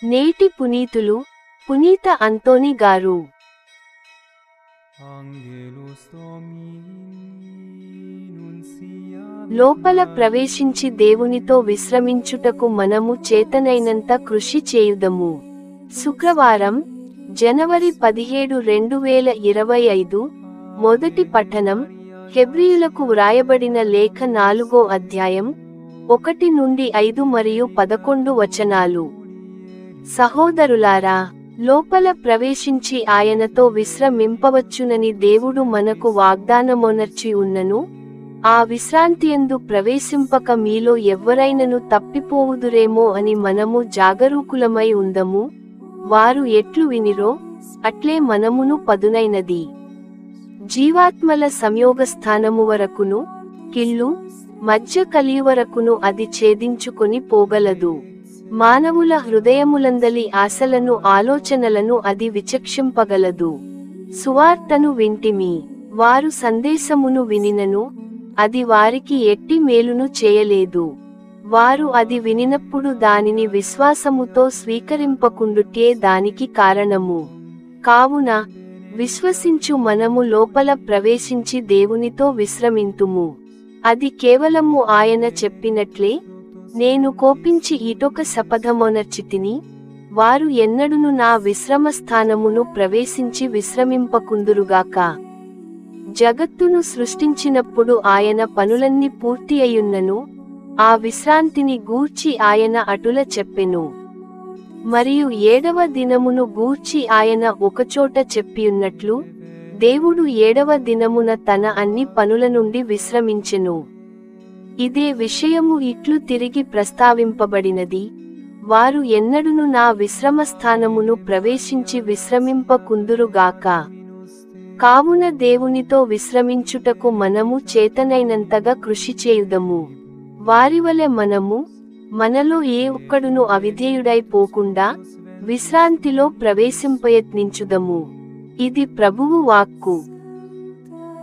నేటి పునీతులు పునీత అంతోని గారు. లోపల ప్రవేశించి దేవునితో విశ్రమించుటకు మనము చేతనైనంత కృషి చేయుదము. శుక్రవారం, జనవరి 17, 2025. మొదటి పఠనం హెబ్రీయులకు వ్రాయబడిన లేఖ 4వ అధ్యాయం 1 నుండి 5 మరియు 11 వచనాలు. సహోదరులారా, లోపల ప్రవేశించి ఆయనతో విశ్రమింపవచ్చునని దేవుడు మనకు వాగ్దానమొనర్చి ఉన్నను. ఆ విశ్రాంతియందు ప్రవేశింపక మీలో ఎవ్వరైనను తప్పిపోవుదురేమో అని మనము జాగరూకులమై ఉందము. వారు ఎట్లు వినిరో అట్లే మనమును పదునైనది జీవాత్మల సంయోగస్థానము వరకును కిళ్ళు మధ్య కలియువరకును అది ఛేదించుకొని పోగలదు. మానవుల హృదయములందలి ఆశలను ఆలోచనలను అది విచక్షింపగలదు. సువార్తను వింటిమి, వారు సందేశమును వినినను అది వారికి ఎట్టి మేలును చేయలేదు. వారు అది వినినప్పుడు దానిని విశ్వాసముతో స్వీకరింపకుండుటే దానికి కారణము. కావున విశ్వసించు మనము లోపల ప్రవేశించి దేవునితో విశ్రమింతుము. అది కేవలము ఆయన చెప్పినట్లే, నేను కోపించి ఈటొక శపథమొనర్చితిని, వారు ఎన్నడును నా విశ్రమస్థానమును ప్రవేశించి విశ్రమింపకుందురుగాక. జగత్తును సృష్టించినప్పుడు ఆయన పనులన్నీ పూర్తి అయ్యున్నను, ఆ విశ్రాంతిని గూర్చి ఆయన అటుల చెప్పెను. మరియు 7వ దినమును గూర్చి ఆయన ఒకచోట చెప్పియున్నట్లు, దేవుడు 7వ దినమున తన అన్ని పనుల నుండి విశ్రమించెను. ఇదే విషయము ఇట్లు తిరిగి ప్రస్తావింపబడినది, వారు ఎన్నడును నా విశ్రమస్థానమును ప్రవేశించి విశ్రమింపకుందురుగాక. కావున దేవునితో విశ్రమించుటకు మనము చేతనైనంతగా కృషి చేయుదము. వారివలె మనము మనలో ఏ ఒక్కడును అవిధేయుడై పోకుండా విశ్రాంతిలో ప్రవేశింపయత్నించుదము. ఇది ప్రభువు వాక్కు.